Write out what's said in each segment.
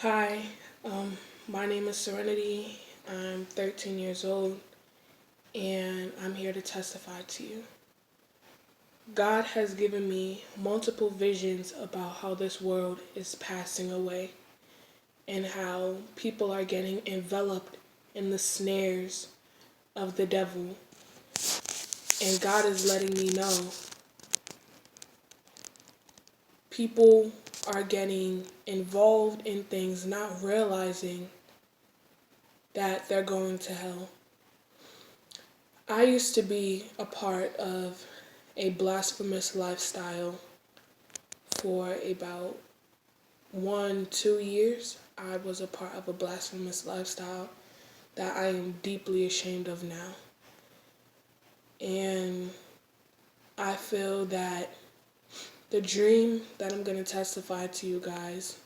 Hi, my name is Serenity. I'm 13 years old and I'm here to testify to you. God has given me multiple visions about how this world is passing away and how people are getting enveloped in the snares of the devil. And God is letting me know people are getting involved in things not realizing that they're going to hell. I used to be a part of a blasphemous lifestyle for about 1, 2 years. I was a part of a blasphemous lifestyle that I am deeply ashamed of now. And I feel that the dream that I'm going to testify to you guys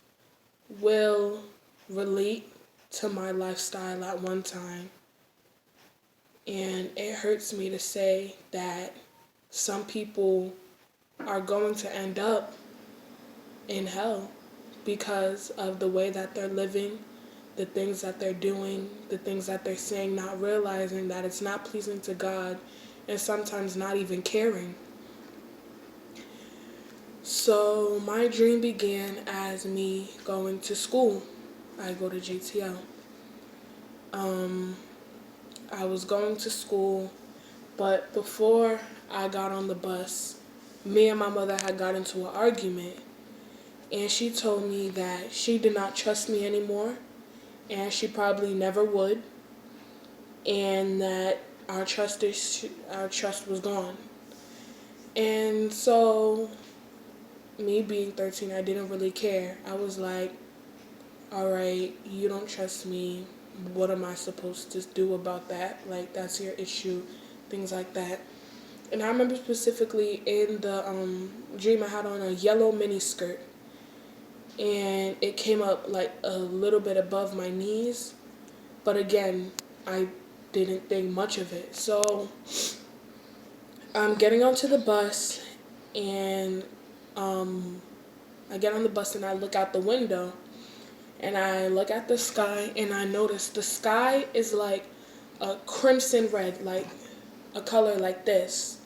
will relate to my lifestyle at one time. And it hurts me to say that some people are going to end up in hell because of the way that they're living, the things that they're doing, the things that they're saying, not realizing that it's not pleasing to God, and sometimes not even caring. So my dream began as me going to school. I go to JTL. I was going to school, but before I got on the bus, me and my mother had got into an argument, and she told me that she did not trust me anymore, and she probably never would, and that our trust was gone. And so, me being 13, I didn't really care. I was like, all right, you don't trust me. What am I supposed to do about that? Like, that's your issue, things like that. And I remember specifically in the dream, I had on a yellow mini skirt, and it came up like a little bit above my knees. But again, I didn't think much of it. So I'm getting onto the bus, and um, I get on the bus and I look out the window, and I look at the sky, and I notice the sky is like a crimson red, like a color like this.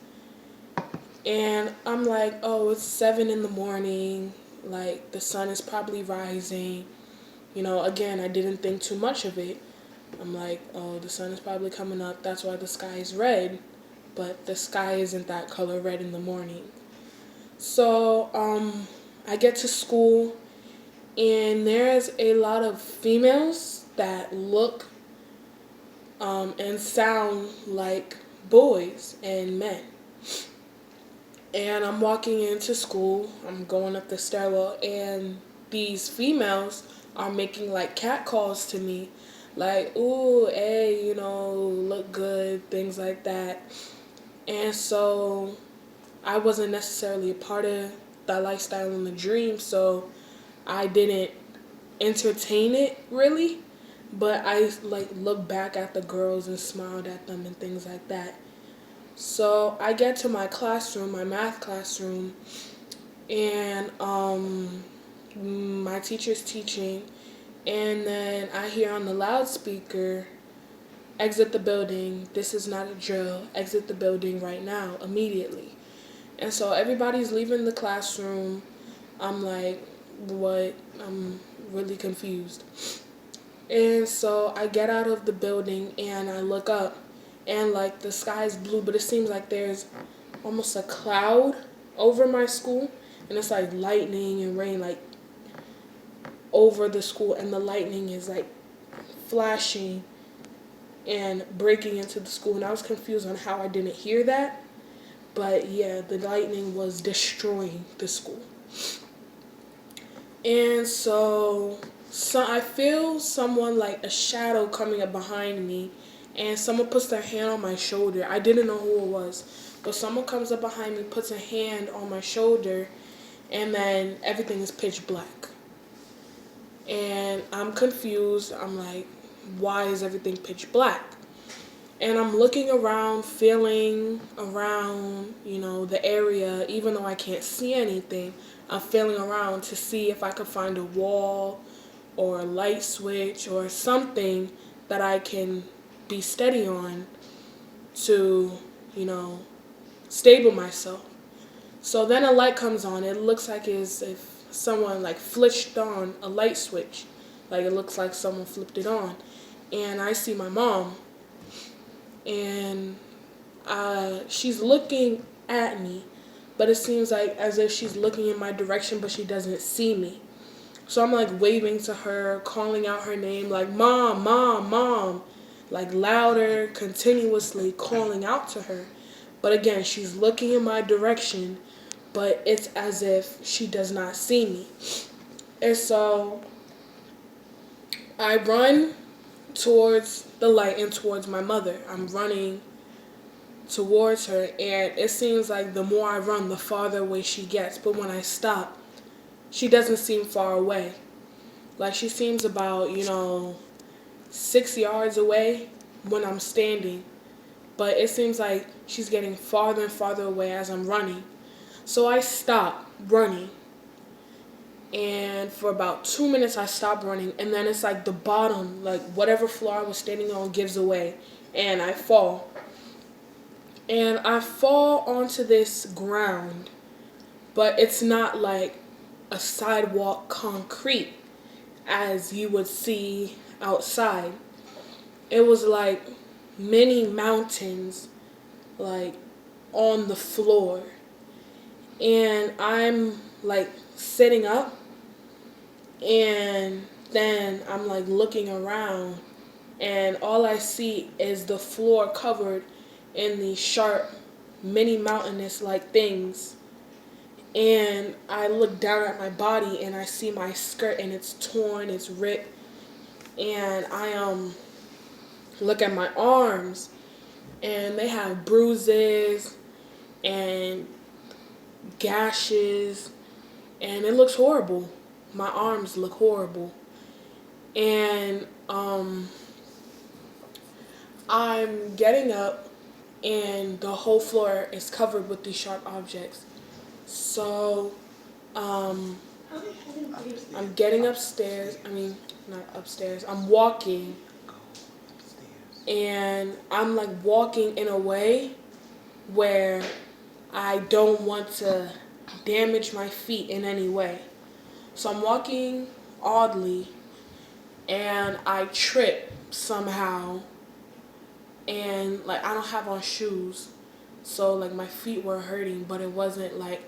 And I'm like, oh, it's 7 in the morning. Like, the sun is probably rising. Again, I didn't think too much of it. I'm like, oh, the sun is probably coming up. That's why the sky is red. But the sky isn't that color red in the morning. So, I get to school, and there's a lot of females that look and sound like boys and men. And I'm walking into school, I'm going up the stairwell, and these females are making like cat calls to me. Like, ooh, hey, look good, things like that. And so I wasn't necessarily a part of that lifestyle in the dream, so I didn't entertain it really. But I like looked back at the girls and smiled at them and things like that. So I get to my classroom, my math classroom, and my teacher's teaching, and then I hear on the loudspeaker, exit the building, this is not a drill, exit the building right now, immediately. And so everybody's leaving the classroom. I'm like, what? I'm really confused. And so I get out of the building and I look up, and like the sky is blue, but it seems like there's almost a cloud over my school, and it's like lightning and rain like over the school, and the lightning is like flashing and breaking into the school. And I was confused on how I didn't hear that, but yeah, the lightning was destroying the school. And so I feel someone like a shadow coming up behind me, and someone puts their hand on my shoulder. I didn't know who it was, but someone comes up behind me, puts a hand on my shoulder, and then everything is pitch black. And I'm confused. I'm like, why is everything pitch black? And I'm looking around, feeling around, the area, even though I can't see anything. I'm feeling around to see if I could find a wall or a light switch or something that I can be steady on to, you know, stable myself. So then a light comes on. It looks like as if someone like flipped on a light switch. Like it looks like someone flipped it on. And I see my mom, and she's looking at me, but it seems like as if she's looking in my direction, but she doesn't see me. So I'm like waving to her, calling out her name, like mom, mom, mom, like louder, continuously calling out to her. But again, she's looking in my direction, but it's as if she does not see me. And so I run towards the light and towards my mother. I'm running towards her, and it seems like the more I run, the farther away she gets. But when I stop, she doesn't seem far away. Like she seems about, 6 yards away when I'm standing. But it seems like she's getting farther and farther away as I'm running. So I stop running. And for about 2 minutes, I stop running. And then it's like the bottom, like whatever floor I was standing on gives away. And I fall. And I fall onto this ground. But it's not like a sidewalk concrete as you would see outside. It was like many mountains, like on the floor. And I'm like sitting up, and then I'm like looking around, and all I see is the floor covered in these sharp, mini mountainous like things. And I look down at my body and I see my skirt, and it's torn, it's ripped. And I look at my arms, and they have bruises and gashes, and it looks horrible. My arms look horrible. And I'm getting up, and the whole floor is covered with these sharp objects. So I'm getting upstairs. I mean, not upstairs. I'm walking, and I'm like walking in a way where I don't want to damage my feet in any way. So I'm walking oddly, and I trip somehow, and like I don't have on shoes, so like my feet were hurting, but it wasn't like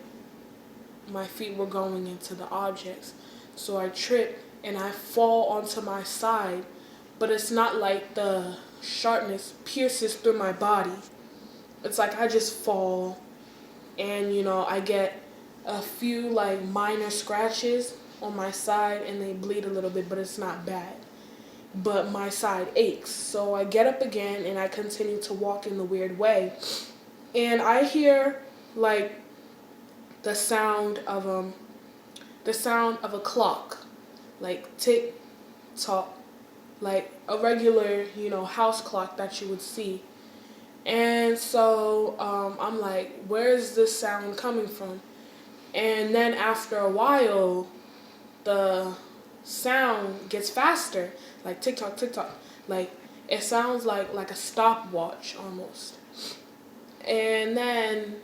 my feet were going into the objects. So I trip and I fall onto my side, but it's not like the sharpness pierces through my body. It's like I just fall, and I get a few like minor scratches on my side, and they bleed a little bit, but it's not bad. But my side aches. So I get up again, and I continue to walk in the weird way. And I hear like the sound of a clock, like tick tock, like a regular, house clock that you would see. And so I'm like, where's this sound coming from? And then after a while, the sound gets faster, like tick tock, tick tock. Like it sounds like a stopwatch almost. And then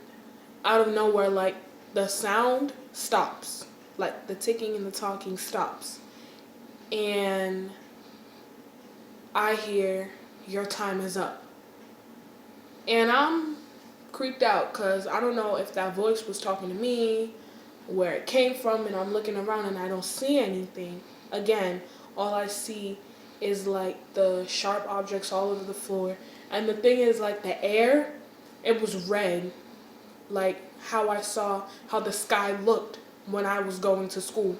out of nowhere, like the sound stops, like the ticking and the talking stops. And I hear, your time is up. And I'm creeped out because I don't know if that voice was talking to me, where it came from, and I'm looking around and I don't see anything. Again, all I see is like the sharp objects all over the floor. And the thing is, like the air, it was red, like how I saw how the sky looked when I was going to school.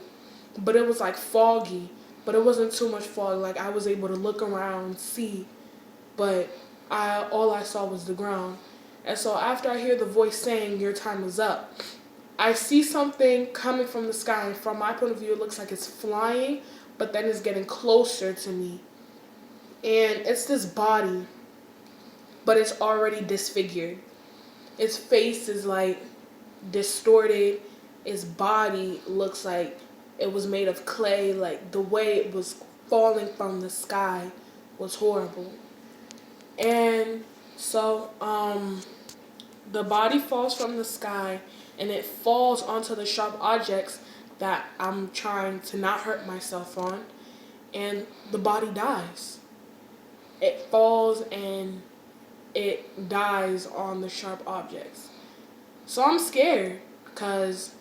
But it was like foggy, but it wasn't too much fog. Like I was able to look around, see, but all I saw was the ground. And so after I hear the voice saying, your time is up, I see something coming from the sky. And from my point of view, it looks like it's flying, but then it's getting closer to me. And it's this body, but it's already disfigured. Its face is like distorted. Its body looks like It was made of clay. Like the way it was falling from the sky was horrible. And so the body falls from the sky and it falls onto the sharp objects that I'm trying to not hurt myself on, and the body dies. It falls and it dies on the sharp objects. So I'm scared because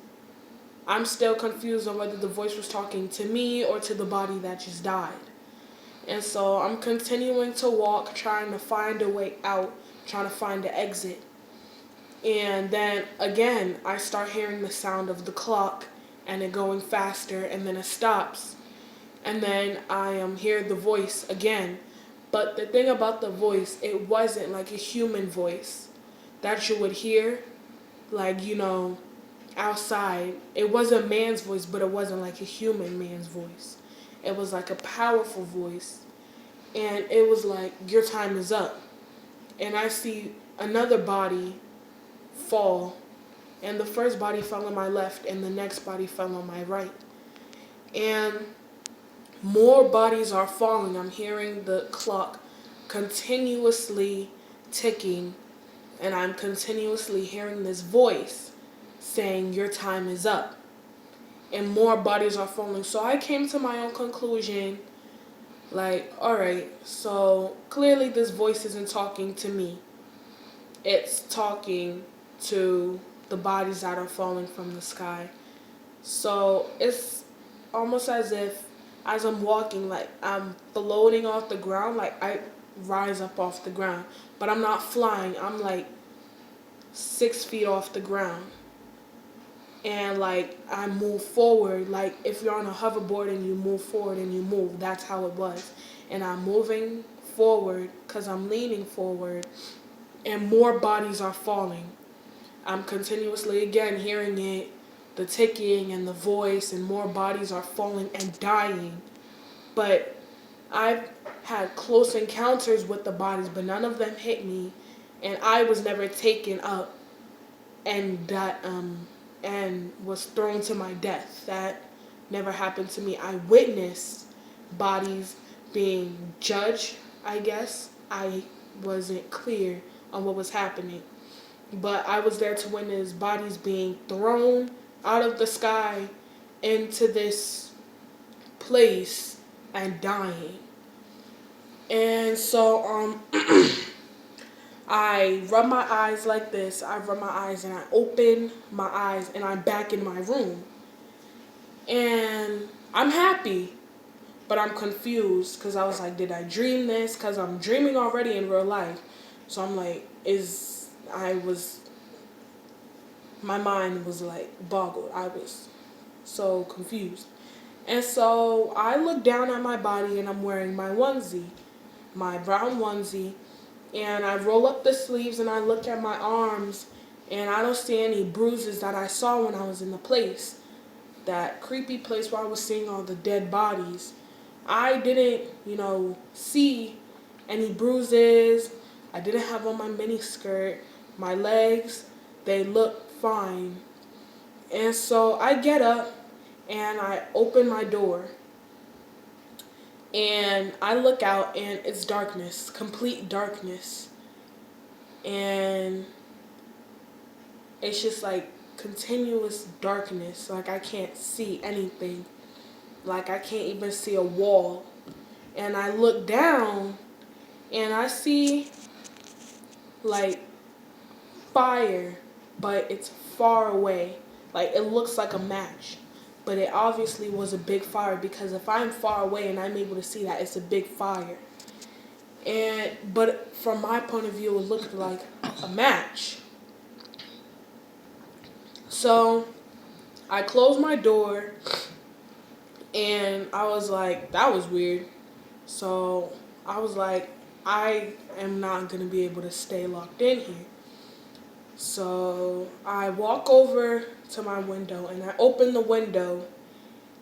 I'm still confused on whether the voice was talking to me or to the body that just died. And so I'm continuing to walk, trying to find a way out, trying to find an exit. And then again, I start hearing the sound of the clock and it going faster, and then it stops. And then I hear the voice again. But the thing about the voice, it wasn't like a human voice that you would hear, like, outside. It was a man's voice, but it wasn't like a human man's voice. It was like a powerful voice. And it was like, your time is up. And I see another body fall. And the first body fell on my left, and the next body fell on my right. And more bodies are falling. I'm hearing the clock continuously ticking, and I'm continuously hearing this voice saying, your time is up. And more bodies are falling. So I came to my own conclusion, like, all right, so clearly this voice isn't talking to me. It's talking to the bodies that are falling from the sky. So it's almost as if, as I'm walking, like I'm floating off the ground, like I rise up off the ground, but I'm not flying. I'm like 6 feet off the ground. And like I move forward, like if you're on a hoverboard and you move forward and you move, that's how it was. And I'm moving forward because I'm leaning forward, and more bodies are falling. I'm continuously again hearing it, the ticking and the voice, and more bodies are falling and dying. But I've had close encounters with the bodies, but none of them hit me, and I was never taken up and was thrown to my death. That never happened to me. I witnessed bodies being judged, I guess. I wasn't clear on what was happening. But I was there to witness bodies being thrown out of the sky into this place and dying. And so I rub my eyes like this. I rub my eyes and I open my eyes and I'm back in my room. And I'm happy, but I'm confused because I was like, did I dream this? Because I'm dreaming already in real life. So I'm like, my mind was like boggled. I was so confused. And so I look down at my body and I'm wearing my onesie, my brown onesie. And I roll up the sleeves and I look at my arms and I don't see any bruises that I saw when I was in the place. That creepy place where I was seeing all the dead bodies. I didn't, see any bruises. I didn't have on my mini skirt. My legs, they look fine. And so I get up and I open my door. And I look out and it's darkness, complete darkness. And it's just like continuous darkness. Like I can't see anything. Like I can't even see a wall. And I look down and I see like fire, but it's far away. Like it looks like a match. But it obviously was a big fire because if I'm far away and I'm able to see that, it's a big fire. But from my point of view, it looked like a match. So I closed my door and I was like, that was weird. So I was like, I am not going to be able to stay locked in here. So I walk over to my window and I open the window,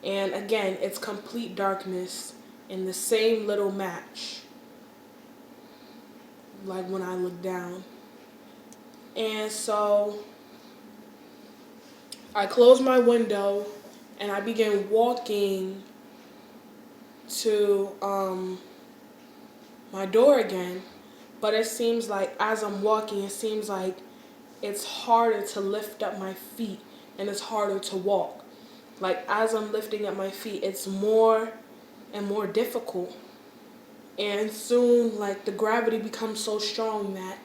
and again it's complete darkness in the same little match like when I look down. And so I close my window and I began walking to my door again. But it seems like as I'm walking, it seems like it's harder to lift up my feet and it's harder to walk. Like as I'm lifting up my feet, it's more and more difficult. And soon, like the gravity becomes so strong that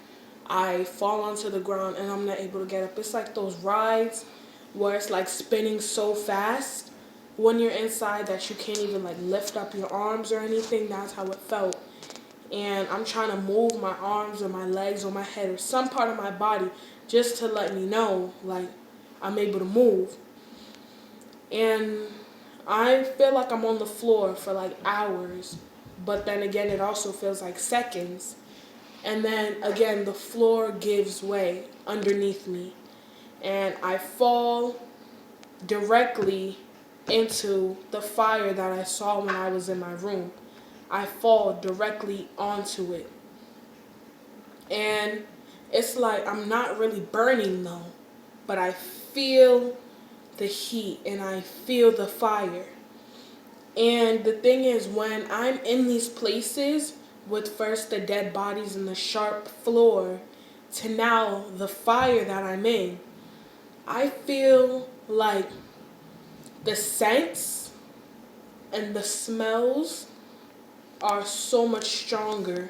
I fall onto the ground and I'm not able to get up. It's like those rides where it's like spinning so fast when you're inside that you can't even like lift up your arms or anything. That's how it felt. And I'm trying to move my arms or my legs or my head or some part of my body just to let me know like I'm able to move. And I feel like I'm on the floor for like hours, but then again it also feels like seconds. And then again the floor gives way underneath me and I fall directly into the fire that I saw when I was in my room. I fall directly onto it. And it's like I'm not really burning though, but I feel the heat and I feel the fire. And the thing is, when I'm in these places with first the dead bodies and the sharp floor to now the fire that I'm in, I feel like the scents and the smells are so much stronger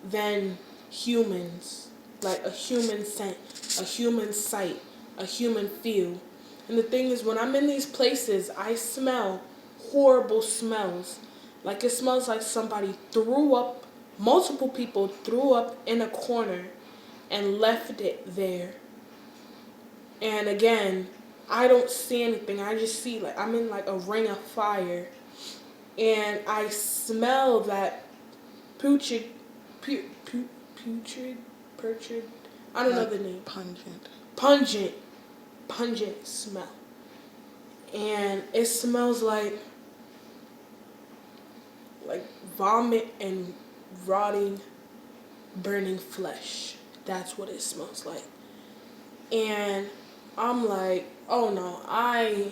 than humans. Like a human scent, a human sight, a human feel. And the thing is, when I'm in these places, I smell horrible smells. Like it smells like somebody threw up, multiple people threw up in a corner and left it there. And again, I don't see anything. I just see like I'm in like a ring of fire. And I smell that putrid, putrid, putrid, I don't know the name. Pungent, pungent smell. And it smells like vomit and rotting, burning flesh. That's what it smells like. And I'm like, oh no, I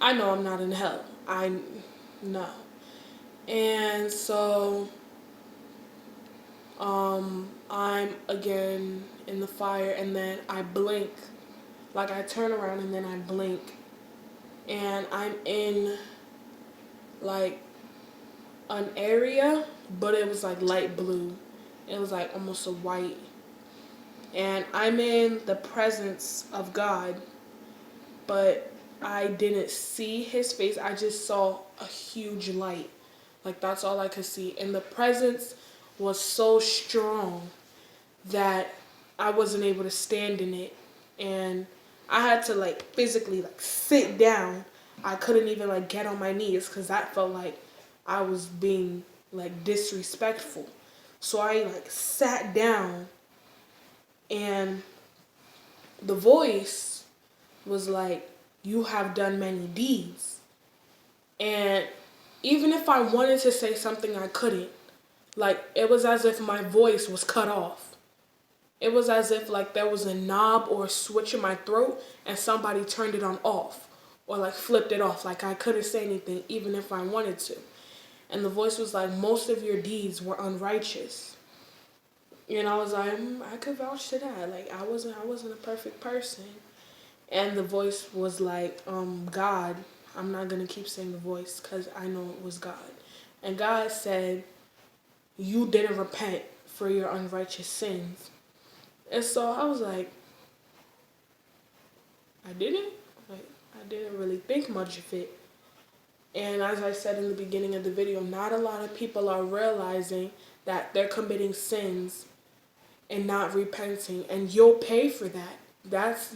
know I'm not in hell. I know. And so I'm again in the fire and then I blink. Like I turn around and then I blink. And I'm in like an area, but it was like light blue. It was like almost a white. And I'm in the presence of God, but I didn't see his face. I just saw a huge light. Like that's all I could see. And the presence was so strong that I wasn't able to stand in it. And I had to like physically like sit down. I couldn't even like get on my knees because that felt like I was being like disrespectful. So I like sat down and the voice was like, you have done many deeds. And even if I wanted to say something, I couldn't. Like, it was as if my voice was cut off. It was as if like there was a knob or a switch in my throat and somebody turned it on off or like flipped it off. Like I couldn't say anything even if I wanted to. And the voice was like, most of your deeds were unrighteous. And I was like, I could vouch to that. Like I wasn't a perfect person. And the voice was like, God, I'm not going to keep saying the voice because I know it was God. And God said, you didn't repent for your unrighteous sins. And so I was like, I didn't? Like, I didn't really think much of it. And as I said in the beginning of the video, not a lot of people are realizing that they're committing sins and not repenting. And you'll pay for that.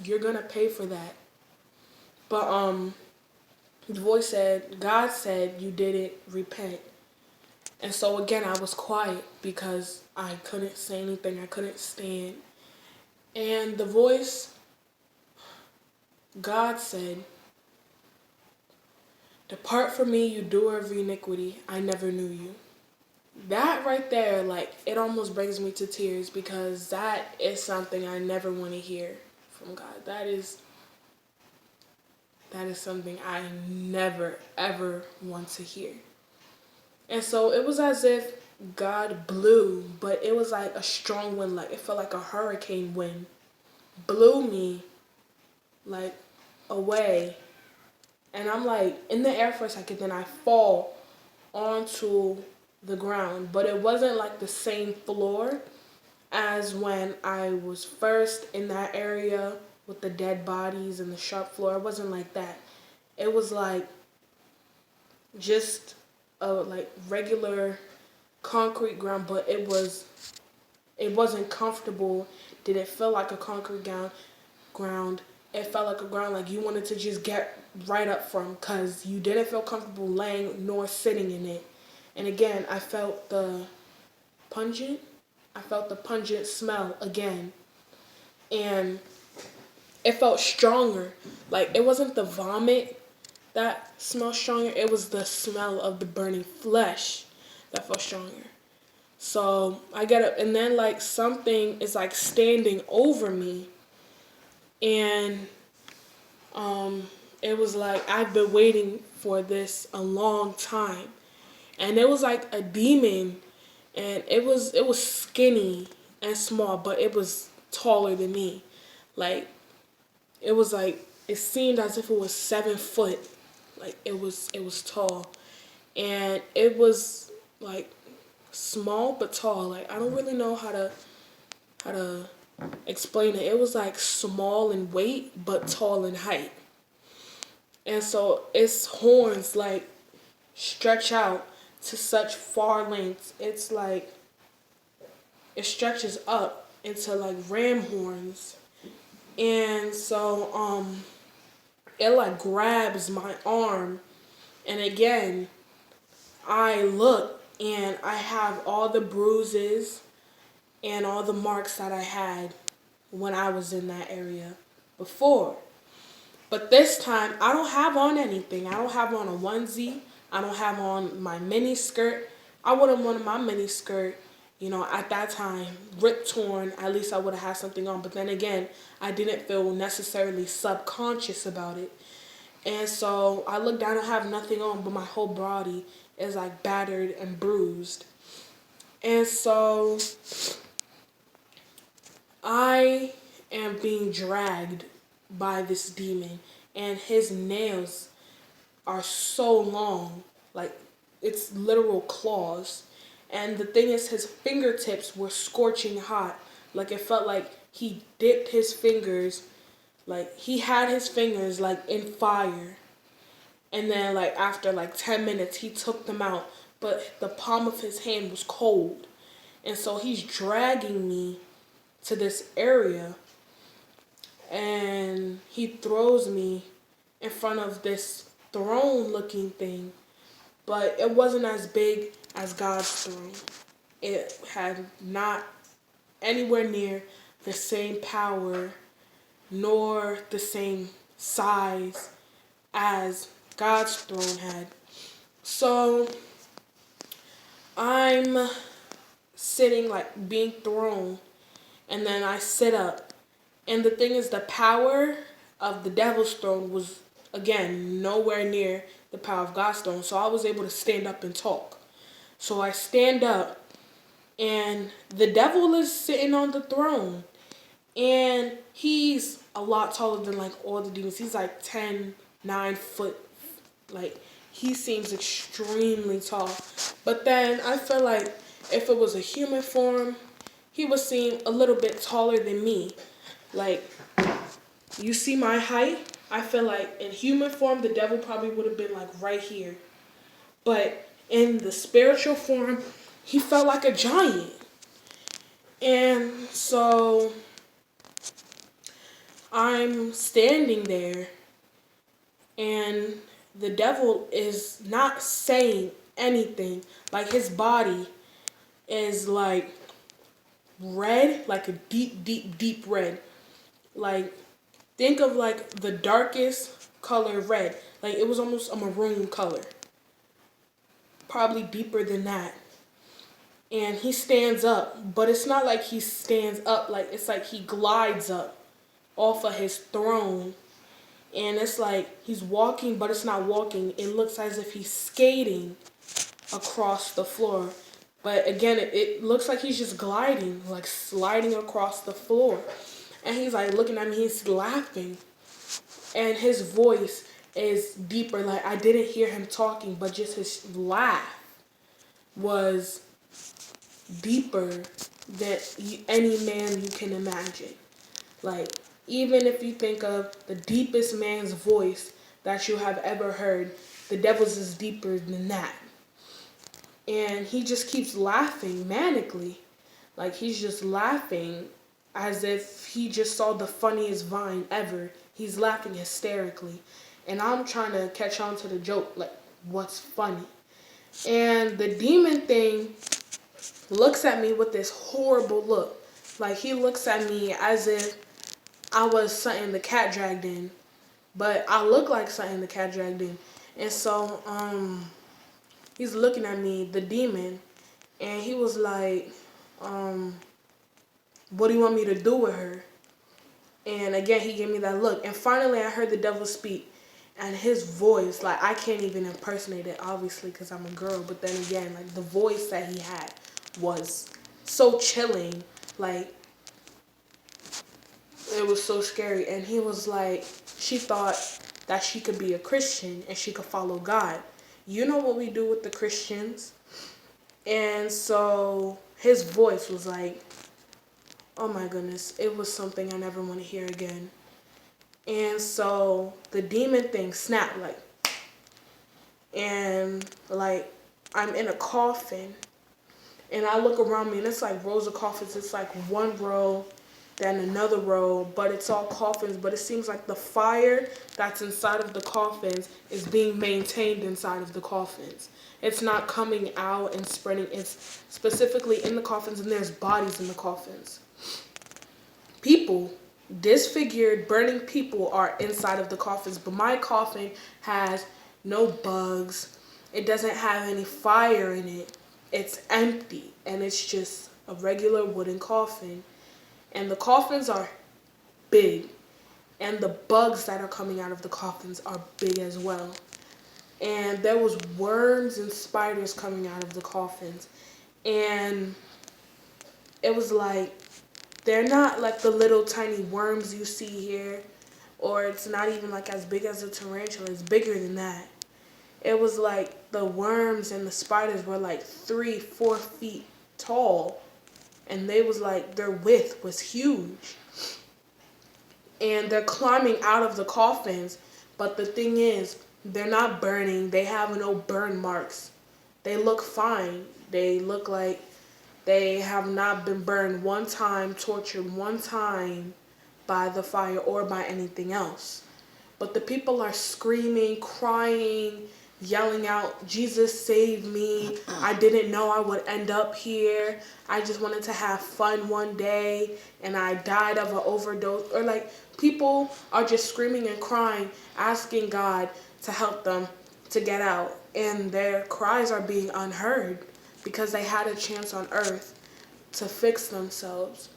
You're going to pay for that. But the voice said, God said you didn't repent. And so again, I was quiet because I couldn't say anything. I couldn't stand. And the voice, God said, depart from me, you doer of iniquity. I never knew you. That right there, like, it almost brings me to tears because that is something I never want to hear from God. That is that is something I never ever want to hear. And so it was as if God blew, but it was like a strong wind, like it felt like a hurricane wind, blew me like away. And I'm like in the air for a second, then I fall onto the ground. But it wasn't like the same floor as when I was first in that area with the dead bodies and the sharp floor. It wasn't like that. It was like just a like regular concrete ground, but it wasn't comfortable. Did it feel like a concrete ground? It felt like a ground like you wanted to just get right up from, because you didn't feel comfortable laying nor sitting in it. And again, pungent I felt the pungent smell again. And it felt stronger. Like it wasn't the vomit that smelled stronger, it was the smell of the burning flesh that felt stronger. So I get up, and then like something is like standing over me, and um, it was like I've been waiting for this a long time, and it was like a demon, and it was skinny and small, but it was taller than me. Like it was like it seemed as if it was 7 foot. Like it was tall, and it was like small but tall. Like I don't really know how to explain it. It was like small in weight but tall in height. And so its horns like stretch out to such far lengths. It's like it stretches up into like ram horns. And so it like grabs my arm, and again I look and I have all the bruises and all the marks that I had when I was in that area before. But this time, I don't have on anything. I don't have on a onesie. I don't have on my mini skirt. I would have wanted my mini skirt, at that time, ripped torn. At least I would have had something on. But then again, I didn't feel necessarily subconscious about it. And so I look down and have nothing on, but my whole body is like battered and bruised. And so I am being dragged by this demon, and his nails are so long, like it's literal claws. And the thing is, his fingertips were scorching hot. Like it felt like he dipped his fingers, like he had his fingers like in fire. And then like after like 10 minutes, he took them out, but the palm of his hand was cold. And so he's dragging me to this area, and he throws me in front of this throne looking thing, but it wasn't as big as God's throne. It had not anywhere near the same power nor the same size as God's throne had. So I'm sitting, like being thrown, and then I sit up. And the thing is, the power of the devil's throne was, again, nowhere near the power of God's throne. So I was able to stand up and talk. So I stand up, and the devil is sitting on the throne. And he's a lot taller than like all the demons. He's like 9 foot. Like, he seems extremely tall. But then I feel like if it was a human form, he would seem a little bit taller than me. Like, you see my height? I feel like in human form, the devil probably would have been like right here. But in the spiritual form, he felt like a giant. And so I'm standing there, and the devil is not saying anything. Like, his body is like red, like a deep, deep, deep red. Like, think of like the darkest color red. Like, it was almost a maroon color. Probably deeper than that. And he stands up, but it's not like he stands up, like it's like he glides up off of his throne, and it's like he's walking, but it's not walking. It looks as if he's skating across the floor. But again, it looks like he's just gliding, like sliding across the floor. And he's like looking at me, he's laughing. And his voice is deeper. Like I didn't hear him talking, but just his laugh was deeper than any man you can imagine. Like, even if you think of the deepest man's voice that you have ever heard, the devil's is deeper than that. And he just keeps laughing manically. Like, he's just laughing as if he just saw the funniest vine ever. He's laughing hysterically. And I'm trying to catch on to the joke, like, what's funny? And the demon thing looks at me with this horrible look. Like, he looks at me as if I was something the cat dragged in. But I look like something the cat dragged in. And so, he's looking at me, the demon, and he was like, what do you want me to do with her? And again, he gave me that look. And finally, I heard the devil speak. And his voice, like, I can't even impersonate it, obviously, because I'm a girl. But then again, like, the voice that he had was so chilling. Like, it was so scary. And he was like, she thought that she could be a Christian and she could follow God. You know what we do with the Christians? And so his voice was like, oh my goodness, it was something I never want to hear again. And so the demon thing snapped, like, and like I'm in a coffin, and I look around me, and it's like rows of coffins. It's like one row, then another row, but it's all coffins. But it seems like the fire that's inside of the coffins is being maintained inside of the coffins. It's not coming out and spreading. It's specifically in the coffins, and there's bodies in the coffins. People, disfigured, burning people are inside of the coffins, but my coffin has no bugs. It doesn't have any fire in it. It's empty, and it's just a regular wooden coffin. And the coffins are big, and the bugs that are coming out of the coffins are big as well. And there was worms and spiders coming out of the coffins. And it was like, they're not like the little tiny worms you see here, or it's not even like as big as a tarantula. It's bigger than that. It was like the worms and the spiders were like 3-4 feet tall, and they was like, their width was huge. And they're climbing out of the coffins, but the thing is, they're not burning. They have no burn marks. They look fine. They look like they have not been burned one time, tortured one time by the fire or by anything else. But the people are screaming, crying, yelling out, Jesus save me. I didn't know I would end up here. I just wanted to have fun one day and I died of an overdose. Or like, people are just screaming and crying, asking God to help them to get out. And their cries are being unheard because they had a chance on earth to fix themselves.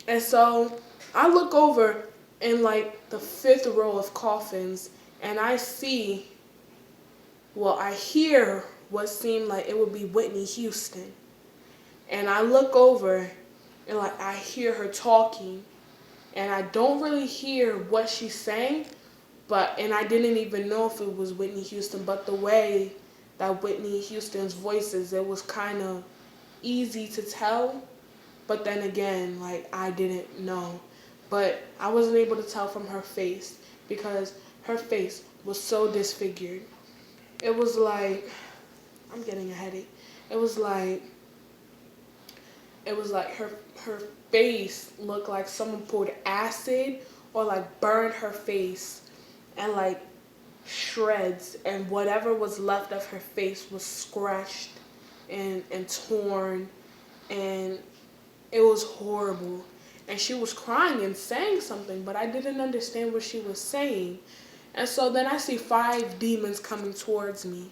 And so I look over in like the 5th row of coffins, and I see, well, I hear what seemed like it would be Whitney Houston. And I look over and like I hear her talking, and I don't really hear what she's saying, and I didn't even know if it was Whitney Houston, but the way that Whitney Houston's voice is, it was kind of easy to tell. But then again, like, I didn't know. But I wasn't able to tell from her face because her face was so disfigured. It was like, I'm getting a headache. It was like her face looked like someone poured acid or like burned her face, and like shreds, and whatever was left of her face was scratched and torn, and it was horrible. And she was crying and saying something, but I didn't understand what she was saying. And so then I see 5 demons coming towards me,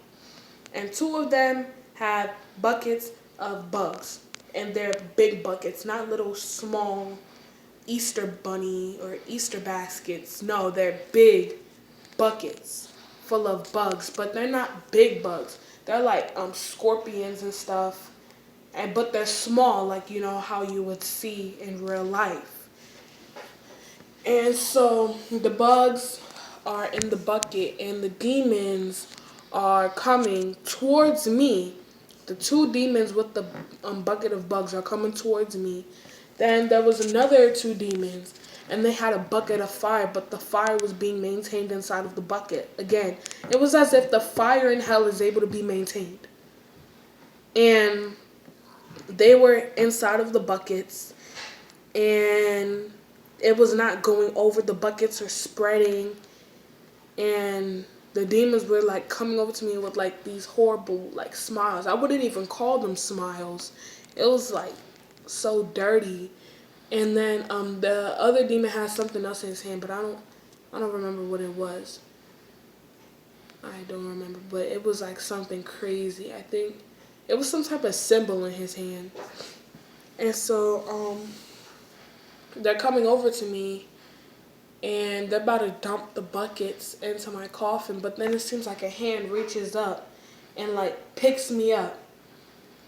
and 2 of them have buckets of bugs, and they're big buckets, not little small Easter bunny or Easter baskets. No, they're big buckets full of bugs, but they're not big bugs. They're like scorpions and stuff, and but they're small, like you know how you would see in real life. And so the bugs are in the bucket, and the demons are coming towards me. The two demons with the bucket of bugs are coming towards me. Then there was another two demons, and they had a bucket of fire, but the fire was being maintained inside of the bucket. Again, it was as if the fire in hell is able to be maintained. And they were inside of the buckets, and it was not going over the buckets or spreading. And the demons were like coming over to me with like these horrible like smiles. I wouldn't even call them smiles. It was like so dirty. And then the other demon had something else in his hand, but I don't remember what it was. I don't remember, but it was like something crazy. I think it was some type of symbol in his hand. And so they're coming over to me, and they're about to dump the buckets into my coffin, but then it seems like a hand reaches up and like picks me up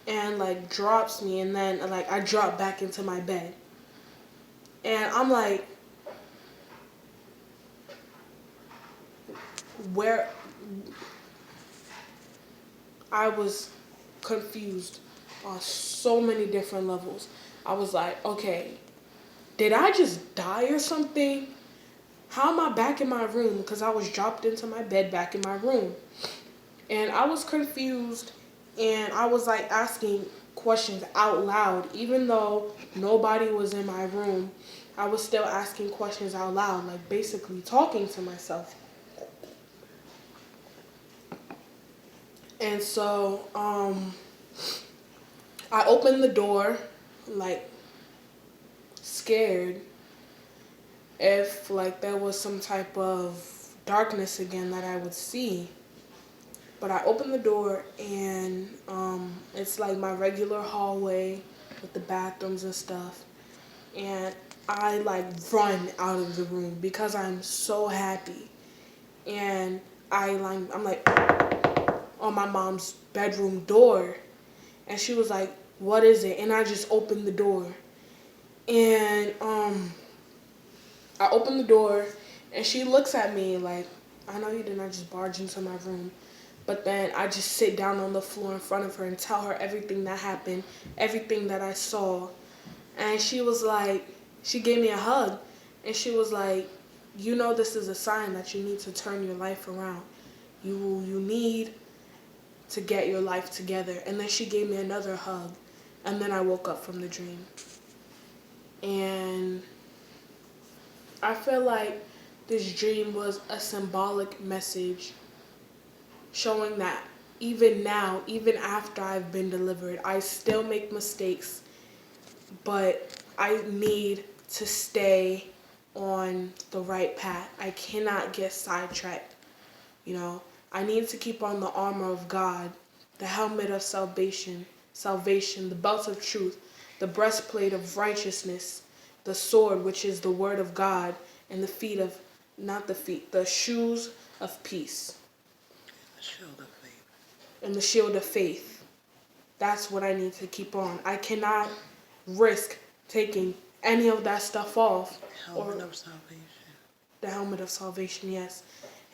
and like drops me, and then like I drop back into my bed. And I'm like, where? I was confused on so many different levels. I was like, okay, did I just die or something? How am I back in my room? Because I was dropped into my bed back in my room. And I was confused, and I was like asking questions out loud. Even though nobody was in my room, I was still asking questions out loud, like basically talking to myself. And so I opened the door, like scared if like there was some type of darkness again that I would see. But I opened the door, and it's like my regular hallway with the bathrooms and stuff. And I like run out of the room because I'm so happy. And I'm like on my mom's bedroom door, and she was like, "What is it?" And I just opened the door. And I opened the door, and she looks at me like, "I know you did not just barge into my room." But then I just sit down on the floor in front of her and tell her everything that happened, everything that I saw. And she was like, she gave me a hug, and she was like, "You know this is a sign that you need to turn your life around. You need to get your life together." And then she gave me another hug, and then I woke up from the dream. And I feel like this dream was a symbolic message showing that even now, even after I've been delivered, I still make mistakes, but I need to stay on the right path. I cannot get sidetracked. You know, I need to keep on the armor of God, the helmet of salvation, the belt of truth, the breastplate of righteousness, the sword, which is the word of God, and the shoes of peace. The shield of faith. And the shield of faith. That's what I need to keep on. I cannot risk taking any of that stuff off. Helmet of salvation. The helmet of salvation, yes.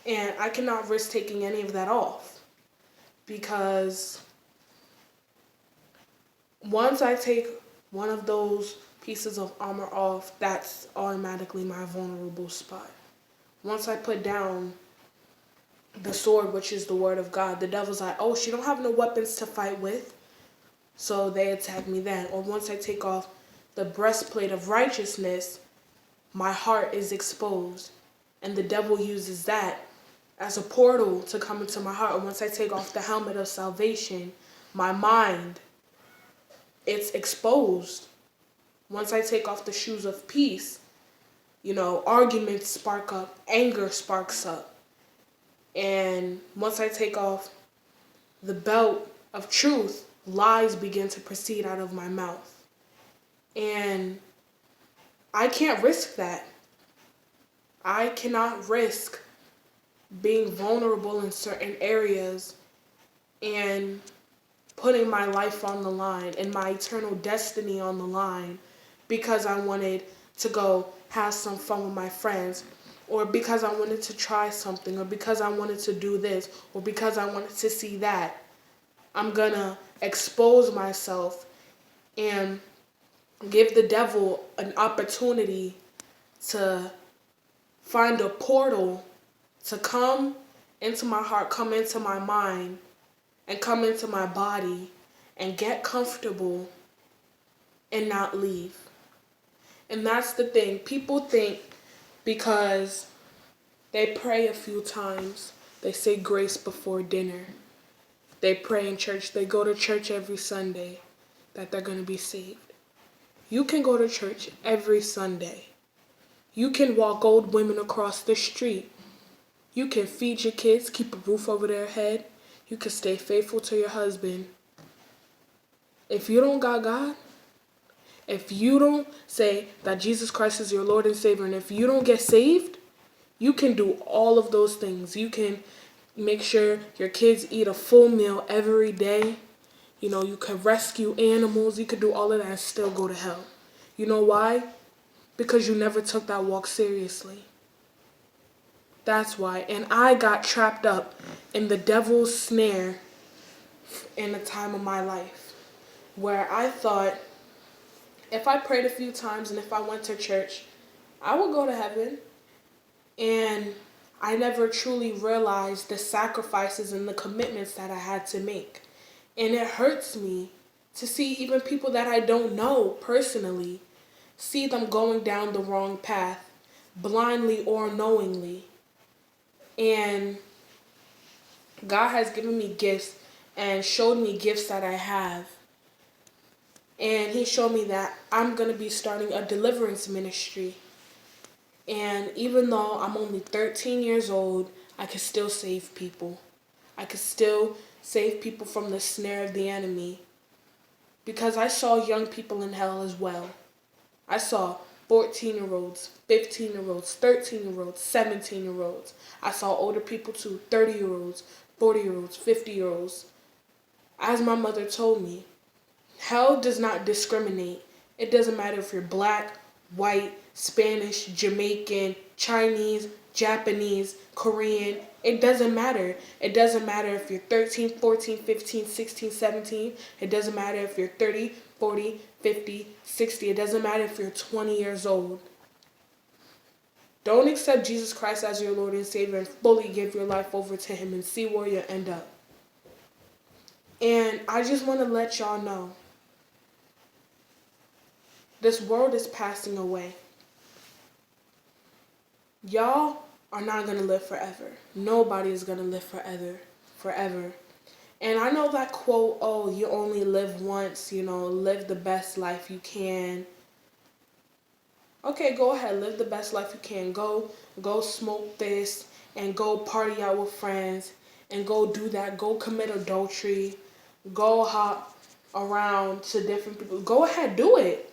And I cannot risk taking any of that off, because once I take one of those pieces of armor off, that's automatically my vulnerable spot. Once I put down the sword, which is the word of God, the devil's like, "Oh, she don't have no weapons to fight with," so they attack me then. Or once I take off the breastplate of righteousness, my heart is exposed, and the devil uses that as a portal to come into my heart. And once I take off the helmet of salvation, my mind, it's exposed. Once I take off the shoes of peace, arguments spark up, anger sparks up. And once I take off the belt of truth, lies begin to proceed out of my mouth. And I can't risk that. I cannot risk being vulnerable in certain areas and putting my life on the line and my eternal destiny on the line because I wanted to go have some fun with my friends, or because I wanted to try something, or because I wanted to do this, or because I wanted to see that. I'm gonna expose myself and give the devil an opportunity to find a portal to come into my heart, come into my mind, and come into my body and get comfortable and not leave. And that's the thing. People think because they pray a few times, they say grace before dinner, they pray in church, they go to church every Sunday, that they're going to be saved. You can go to church every Sunday. You can walk old women across the street. You can feed your kids, keep a roof over their head. You can stay faithful to your husband. If you don't got God, if you don't say that Jesus Christ is your Lord and Savior, and if you don't get saved, you can do all of those things. You can make sure your kids eat a full meal every day. You know, you could rescue animals. You could do all of that and still go to hell. You know why? Because you never took that walk seriously. That's why. And I got trapped up in the devil's snare in a time of my life where I thought if I prayed a few times and if I went to church, I would go to heaven. And I never truly realized the sacrifices and the commitments that I had to make. And it hurts me to see even people that I don't know personally, see them going down the wrong path, blindly or knowingly. And God has given me gifts and showed me gifts that I have. And He showed me that I'm going to be starting a deliverance ministry. And even though I'm only 13 years old, I can still save people. I can still save people from the snare of the enemy. Because I saw young people in hell as well. I saw 14-year-olds, 15-year-olds, 13-year-olds, 17-year-olds. I saw older people too, 30-year-olds, 40-year-olds, 50-year-olds. As my mother told me, hell does not discriminate. It doesn't matter if you're black, white, Spanish, Jamaican, Chinese, Japanese, Korean. It doesn't matter. It doesn't matter if you're 13, 14, 15, 16, 17. It doesn't matter if you're 30, 40, 50, 60. It doesn't matter if you're 20 years old. Don't accept Jesus Christ as your Lord and Savior and fully give your life over to Him and see where you end up. And I just want to let y'all know, this world is passing away. Y'all are not going to live forever. Nobody is going to live forever. And I know that quote, oh, you only live once, live the best life you can. Okay, go ahead, live the best life you can. Go smoke this and go party out with friends and go do that. Go commit adultery. Go hop around to different people. Go ahead, do it.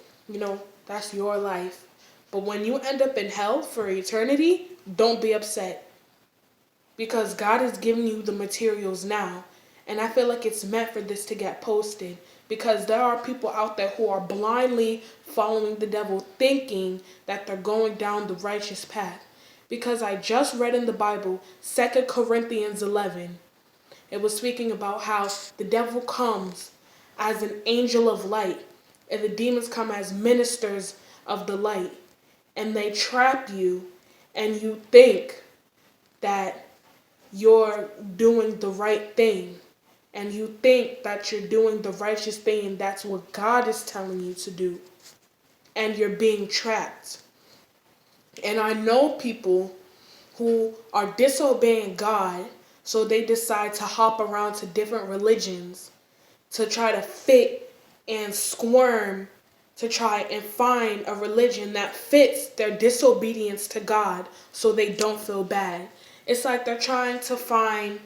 That's your life. But when you end up in hell for eternity, don't be upset. Because God is giving you the materials now. And I feel like it's meant for this to get posted. Because there are people out there who are blindly following the devil, thinking that they're going down the righteous path. Because I just read in the Bible, 2 Corinthians 11. It was speaking about how the devil comes as an angel of light. And the demons come as ministers of the light. And they trap you, and you think that you're doing the right thing. And you think that you're doing the righteous thing, and that's what God is telling you to do. And you're being trapped. And I know people who are disobeying God, so they decide to hop around to different religions to try to fit and squirm, to try and find a religion that fits their disobedience to God so they don't feel bad. It's like they're trying to find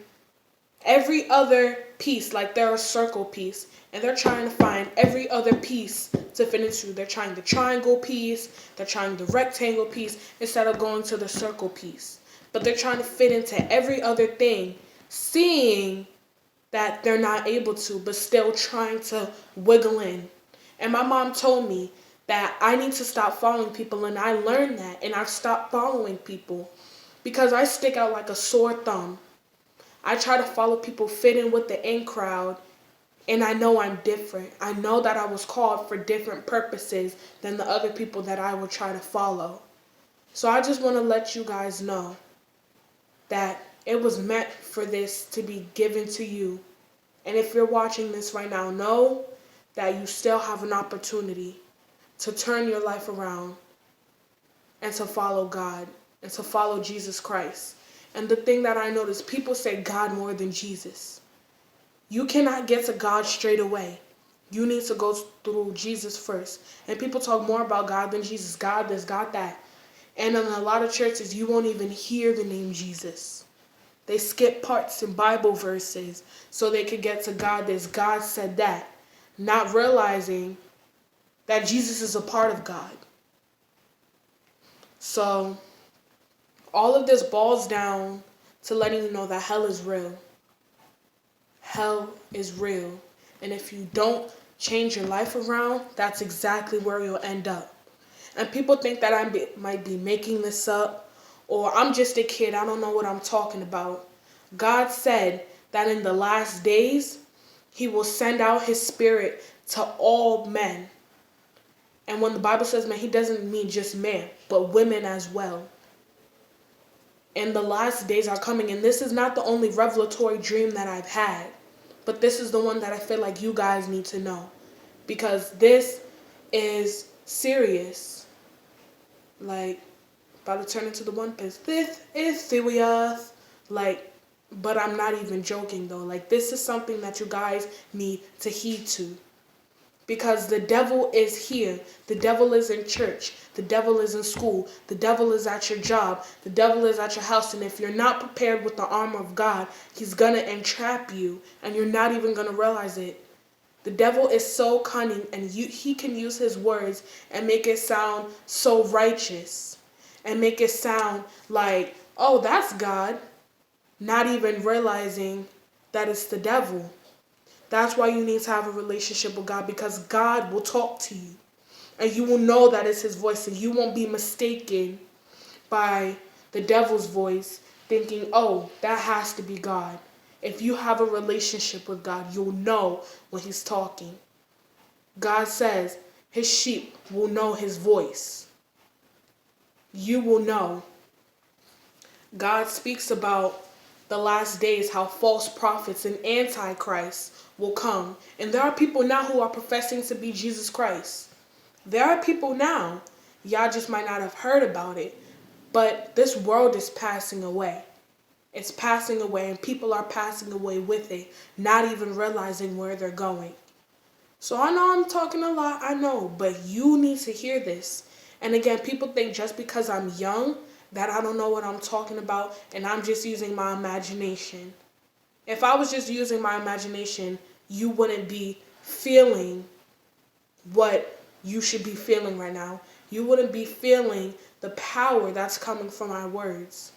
every other piece, like they're a circle piece, and they're trying to find every other piece to fit into. They're trying the triangle piece, they're trying the rectangle piece, instead of going to the circle piece. but they're trying to fit into every other thing, seeing that they're not able to, but still trying to wiggle in. And my mom told me that I need to stop following people, and I learned that, and I've stopped following people because I stick out like a sore thumb. I try to follow people, fit in with the in crowd, and I know I'm different. I know that I was called for different purposes than the other people that I would try to follow. So I just want to let you guys know that it was meant for this to be given to you. And if you're watching this right now, know that you still have an opportunity to turn your life around and to follow God and to follow Jesus Christ. And the thing that I notice, people say God more than Jesus. You cannot get to God straight away. You need to go through Jesus first. And people talk more about God than Jesus. God this, God that. And in a lot of churches, you won't even hear the name Jesus. They skip parts in Bible verses so they could get to God this, God said that, not realizing that Jesus is a part of God. So all of this boils down to letting you know that hell is real. Hell is real. And if you don't change your life around, that's exactly where you'll end up. And people think that I might be making this up, or I'm just a kid, I don't know what I'm talking about. God said that in the last days, he will send out his spirit to all men. And when the Bible says man, he doesn't mean just men, but women as well. And the last days are coming, and this is not the only revelatory dream that I've had, but this is the one that I feel like you guys need to know, because this is serious. Like, about to turn into the One Piece. This is serious. Like, but I'm not even joking though. Like, this is something that you guys need to heed to. Because the devil is here. The devil is in church. The devil is in school. The devil is at your job. The devil is at your house. And if you're not prepared with the armor of God, he's going to entrap you. And you're not even going to realize it. The devil is so cunning, and he can use his words and make it sound so righteous. And make it sound like, oh, that's God. Not even realizing that it's the devil. That's why you need to have a relationship with God, because God will talk to you. And you will know that it's his voice, and you won't be mistaken by the devil's voice thinking, oh, that has to be God. If you have a relationship with God, you'll know when he's talking. God says his sheep will know his voice. You will know. God speaks about the last days, how false prophets and antichrists will come. And there are people now who are professing to be Jesus Christ. There are people now. Y'all just might not have heard about it. But this world is passing away. It's passing away, and people are passing away with it, not even realizing where they're going. So I know I'm talking a lot, I know, but you need to hear this. And again, people think just because I'm young that I don't know what I'm talking about and I'm just using my imagination. If I was just using my imagination, you wouldn't be feeling what you should be feeling right now. You wouldn't be feeling the power that's coming from my words.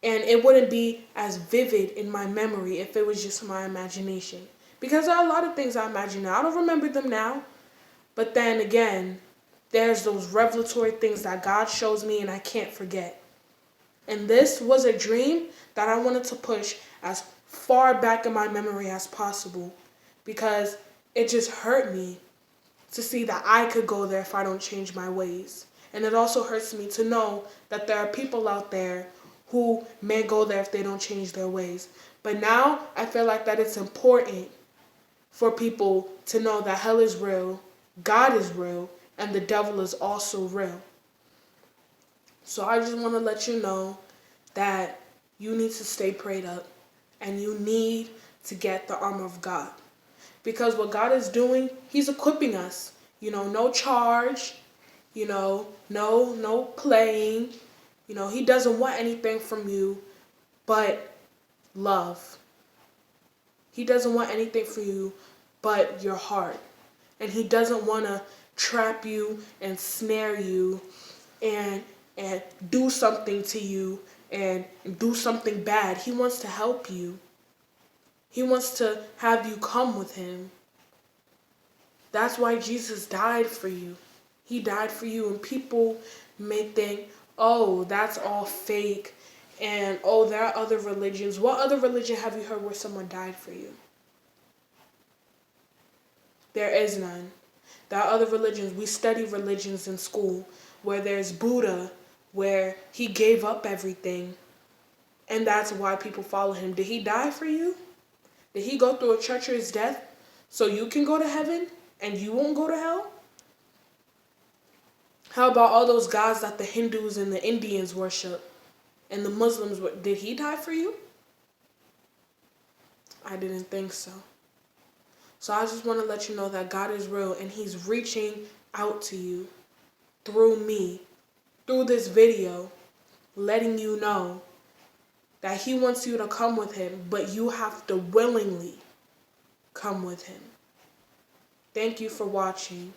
And it wouldn't be as vivid in my memory if it was just my imagination. Because there are a lot of things I imagine now. I don't remember them now. But then again, there's those revelatory things that God shows me and I can't forget. And this was a dream that I wanted to push as far back in my memory as possible. Because it just hurt me to see that I could go there if I don't change my ways. And it also hurts me to know that there are people out there who may go there if they don't change their ways. But now I feel like that it's important for people to know that hell is real, God is real, and the devil is also real. So I just want to let you know that you need to stay prayed up and you need to get the armor of God. Because what God is doing, he's equipping us. No charge, no playing. He doesn't want anything from you but love. He doesn't want anything from you but your heart. And he doesn't want to trap you and snare you and do something to you and do something bad. He wants to help you. He wants to have you come with him. That's why Jesus died for you. He died for you, and people may think, oh, that's all fake, and oh, there are other religions. What other religion have you heard where someone died for you? There is none. There are other religions. We study religions in school where there's Buddha, where he gave up everything, and that's why people follow him. Did he die for you? Did he go through a treacherous death so you can go to heaven and you won't go to hell? How about all those gods that the Hindus and the Indians worship and the Muslims? Did he die for you? I didn't think so. So I just want to let you know that God is real, and he's reaching out to you through me, through this video, letting you know that he wants you to come with him, but you have to willingly come with him. Thank you for watching.